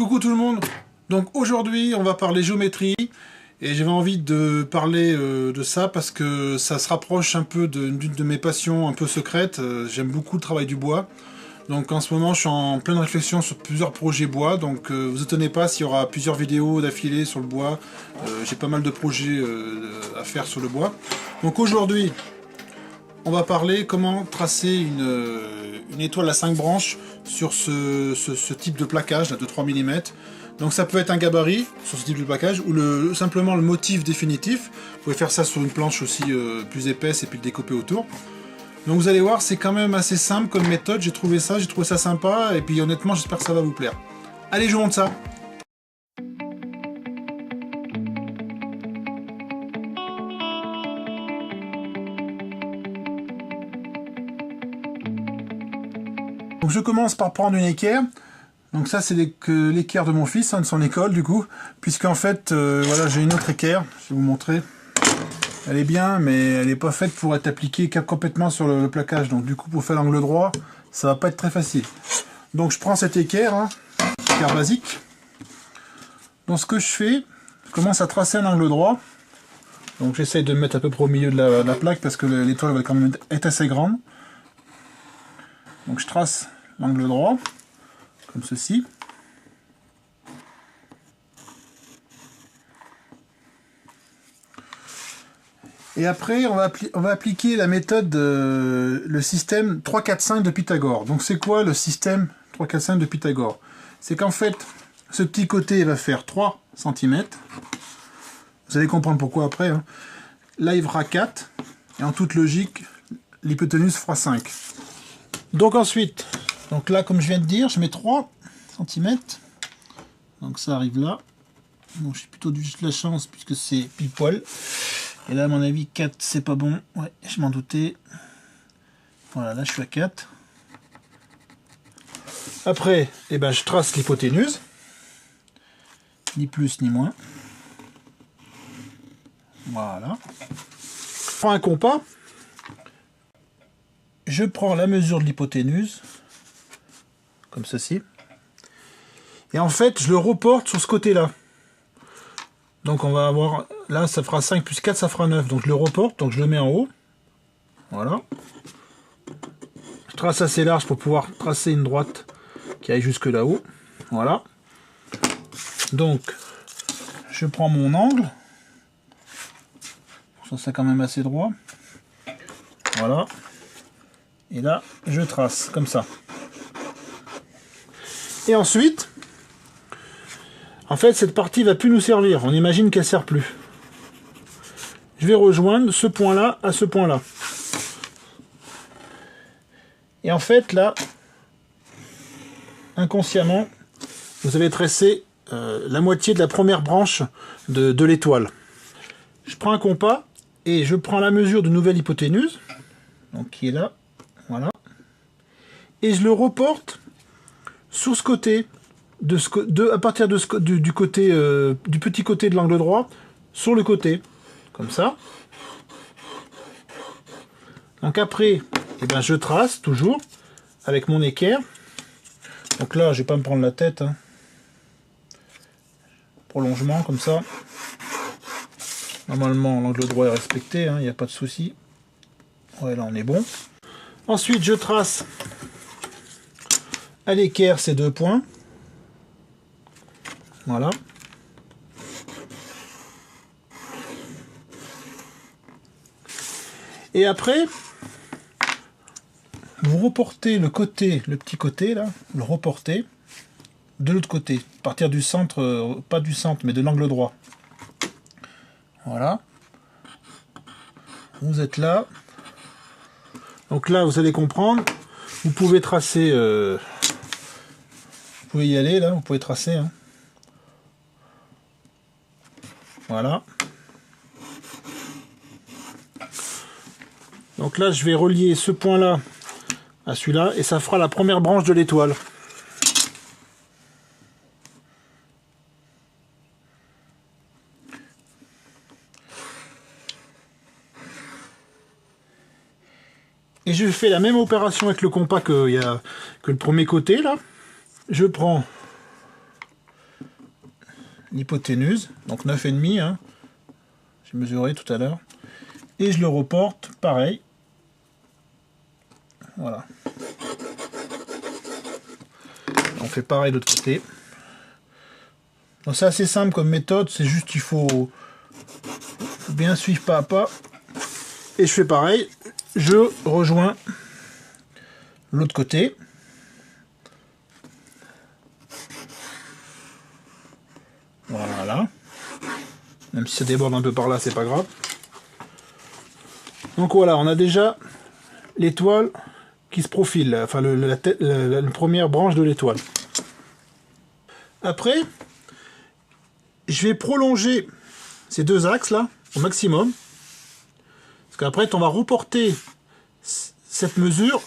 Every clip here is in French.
Coucou tout le monde. Donc aujourd'hui on va parler géométrie et j'avais envie de parler de ça parce que ça se rapproche un peu d'une de mes passions un peu secrètes. J'aime beaucoup le travail du bois. Donc en ce moment je suis en pleine réflexion sur plusieurs projets bois, donc vous étonnez pas s'il y aura plusieurs vidéos d'affilée sur le bois. J'ai pas mal de projets à faire sur le bois. Donc aujourd'hui on va parler comment tracer une étoile à 5 branches sur ce type de plaquage là, de 3 mm. Donc ça peut être un gabarit sur ce type de plaquage ou simplement le motif définitif. Vous pouvez faire ça sur une planche aussi plus épaisse et puis le découper autour. Donc vous allez voir, c'est quand même assez simple comme méthode, j'ai trouvé ça sympa et puis honnêtement j'espère que ça va vous plaire. Allez, je vous montre ça. Donc je commence par prendre une équerre. Donc ça c'est l'équerre de mon fils, de son école du coup, puisqu'en fait voilà, j'ai une autre équerre, je vais vous montrer. Elle est bien, mais elle n'est pas faite pour être appliquée complètement sur le plaquage. Donc du coup, pour faire l'angle droit, ça va pas être très facile. Donc je prends cette équerre, équerre basique. Donc ce que je fais, je commence à tracer un angle droit. Donc j'essaye de me mettre à peu près au milieu de la plaque parce que l'étoile va quand même être assez grande. Donc je trace l'angle droit, comme ceci. Et après, on va appliquer la méthode, le système 3, 4, 5 de Pythagore. Donc c'est quoi le système 3, 4, 5 de Pythagore? C'est qu'en fait, ce petit côté va faire 3 cm. Vous allez comprendre pourquoi après. Là, il fera 4. Et en toute logique, l'hypoténuse fera 5. Donc ensuite, donc là, comme je viens de dire, je mets 3 cm. Donc ça arrive là. Bon, j'ai plutôt juste la chance puisque c'est pile poil. Et là, à mon avis, 4, c'est pas bon. Ouais, je m'en doutais. Voilà, là, je suis à 4. Après, eh ben, je trace l'hypoténuse. Ni plus, ni moins. Voilà. Je prends un compas. Je prends la mesure de l'hypoténuse. Comme ceci. Et en fait, je le reporte sur ce côté-là. Donc on va avoir, là ça fera 5 plus 4, ça fera 9. Donc je le reporte, donc je le mets en haut. Voilà. Je trace assez large pour pouvoir tracer une droite qui aille jusque là-haut. Voilà. Donc je prends mon angle. Ça c'est quand même assez droit. Voilà. Et là, je trace comme ça. Et ensuite, en fait, cette partie va plus nous servir. On imagine qu'elle ne sert plus. Je vais rejoindre ce point-là à ce point-là. Et en fait, là, inconsciemment, vous avez tracé la moitié de la première branche de l'étoile. Je prends un compas et je prends la mesure de nouvelle hypoténuse, donc qui est là, voilà, et je le reporte sur ce côté. À partir du petit côté de l'angle droit sur le côté, comme ça. Donc après, eh ben, je trace toujours avec mon équerre. Donc là, je vais pas me prendre la tête. Prolongement comme ça. Normalement, l'angle droit est respecté, il n'y a pas de souci. Ouais, là on est bon. Ensuite, je trace à l'équerre ces 2 points. Voilà. Et après, vous reportez le petit côté là, le reportez de l'autre côté, à partir du centre, pas du centre, mais de l'angle droit. Voilà. Vous êtes là. Donc là, vous allez comprendre. Vous pouvez tracer. Vous pouvez y aller là. Vous pouvez tracer. Voilà. Donc là, je vais relier ce point-là à celui-là et ça fera la première branche de l'étoile. Et je fais la même opération avec le compas que le premier côté là. Je prends l'hypoténuse, donc 9,5, hein. J'ai mesuré tout à l'heure. Et je le reporte, pareil. Voilà. On fait pareil de l'autre côté. Donc c'est assez simple comme méthode, c'est juste qu'il faut bien suivre pas à pas. Et je fais pareil, je rejoins l'autre côté. Voilà. Même si ça déborde un peu par là, c'est pas grave. Donc voilà, on a déjà l'étoile qui se profile, enfin la première branche de l'étoile. Après, je vais prolonger ces deux axes là au maximum. Parce qu'après, on va reporter cette mesure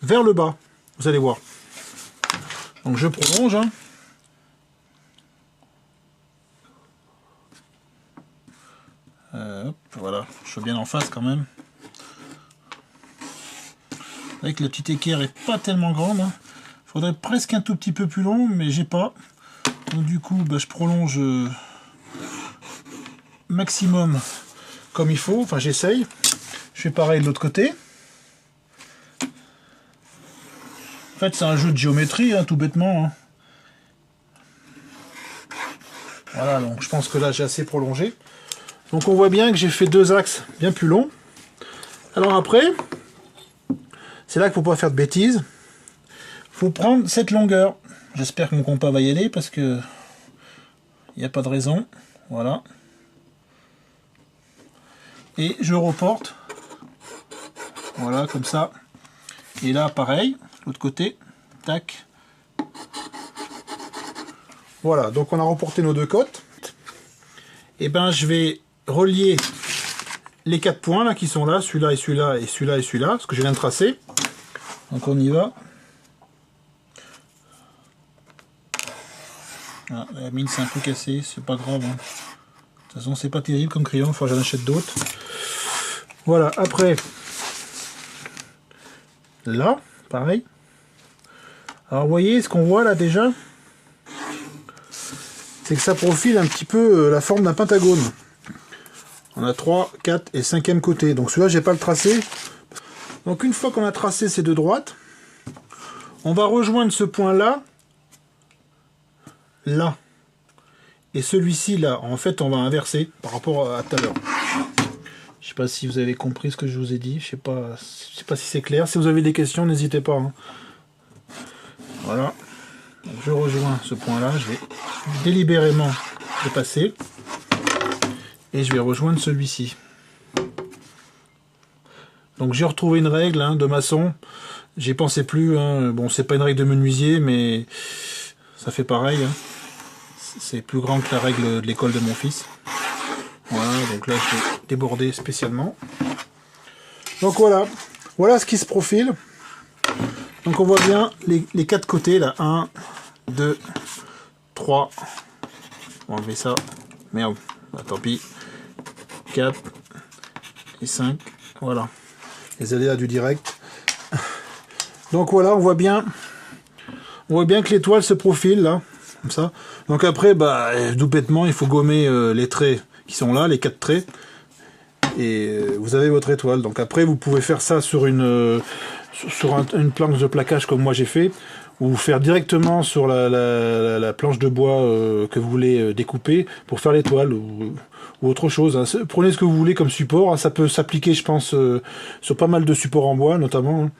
vers le bas. Vous allez voir. Donc je prolonge. Hein. Hop, voilà, je suis bien en face quand même. Avec le petit équerre est pas tellement grande. Hein. Faudrait presque un tout petit peu plus long, mais j'ai pas. Donc du coup, bah, je prolonge maximum comme il faut. Enfin, j'essaye. Je fais pareil de l'autre côté. En fait, c'est un jeu de géométrie, hein, tout bêtement. Hein. Voilà, donc je pense que là, j'ai assez prolongé. Donc on voit bien que j'ai fait deux axes bien plus longs. Alors après, c'est là qu'il ne faut pas faire de bêtises. Il faut prendre cette longueur. J'espère que mon compas va y aller parce que il n'y a pas de raison. Voilà. Et je reporte. Voilà, comme ça. Et là, pareil, l'autre côté. Tac. Voilà, donc on a reporté nos deux côtes. Et ben je vais relier les 4 points là qui sont là, celui-là et celui-là et celui-là et celui-là, ce que je viens de tracer. Donc on y va. Ah, la mine c'est un peu cassé, c'est pas grave. Hein. De toute façon c'est pas terrible comme crayon, il faut que j'en achète d'autres. Voilà, après là, pareil. Alors vous voyez ce qu'on voit là déjà, c'est que ça profile un petit peu la forme d'un pentagone. On a 3, 4 et 5e côté. Donc celui-là, j'ai pas le tracé. Donc une fois qu'on a tracé ces deux droites, on va rejoindre ce point-là, là. Et celui-ci, là. En fait, on va inverser par rapport à tout à l'heure. Je sais pas si vous avez compris ce que je vous ai dit. Je sais pas si c'est clair. Si vous avez des questions, n'hésitez pas. Hein. Voilà. Donc, je rejoins ce point-là. Je vais délibérément le passer. Et je vais rejoindre celui-ci. Donc j'ai retrouvé une règle hein, de maçon. J'y pensais plus. Hein. Bon, c'est pas une règle de menuisier, mais ça fait pareil. Hein. C'est plus grand que la règle de l'école de mon fils. Voilà, donc là je vais déborder spécialement. Donc voilà. Voilà ce qui se profile. Donc on voit bien les 4 côtés là. 1, 2, 3. On va enlever ça. Merde. Bah, tant pis. 4 et 5, voilà, les aléas du direct. Donc voilà, on voit bien que l'étoile se profile là, comme ça. Donc après, bah, tout bêtement, il faut gommer les traits qui sont là, les 4 traits, et vous avez votre étoile. Donc après, vous pouvez faire ça sur une planche de plaquage comme moi j'ai fait, ou faire directement sur la planche de bois que vous voulez découper pour faire l'étoile, ou autre chose. Hein. Prenez ce que vous voulez comme support. Hein. Ça peut s'appliquer, je pense, sur pas mal de supports en bois, notamment. Hein.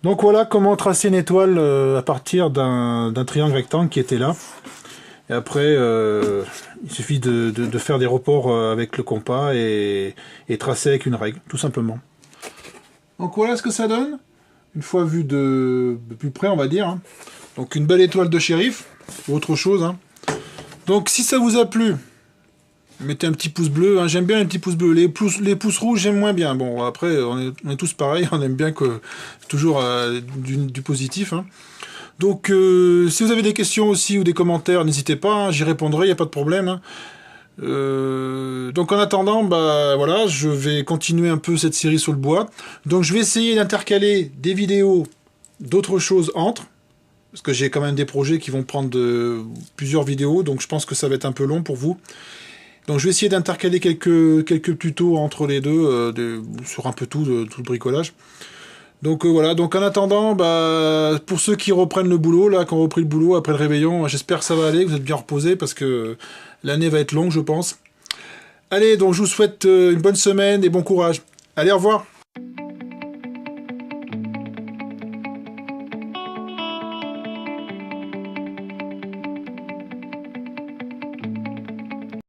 Donc voilà comment tracer une étoile à partir d'un triangle rectangle qui était là. Et après, il suffit de faire des reports avec le compas et tracer avec une règle, tout simplement. Donc voilà ce que ça donne. Une fois vu de plus près, on va dire. Hein. Donc une belle étoile de shérif, ou autre chose. Hein. Donc si ça vous a plu, mettez un petit pouce bleu, hein. J'aime bien les petits pouces bleus. Les pouces rouges, j'aime moins bien. Bon, après, on est tous pareils, on aime bien que toujours du positif. Hein. Donc, si vous avez des questions aussi ou des commentaires, n'hésitez pas, hein. J'y répondrai, il n'y a pas de problème. Hein. Donc en attendant, bah voilà, je vais continuer un peu cette série sur le bois. Donc je vais essayer d'intercaler des vidéos d'autres choses entre. parce que j'ai quand même des projets qui vont prendre plusieurs vidéos, donc je pense que ça va être un peu long pour vous. Donc je vais essayer d'intercaler quelques tutos entre les deux, sur un peu tout le bricolage. Donc voilà, donc en attendant, bah, pour ceux qui reprennent le boulot, là, qui ont repris le boulot après le réveillon, j'espère que ça va aller, que vous êtes bien reposés, parce que l'année va être longue, je pense. Allez, donc je vous souhaite une bonne semaine et bon courage. Allez, au revoir.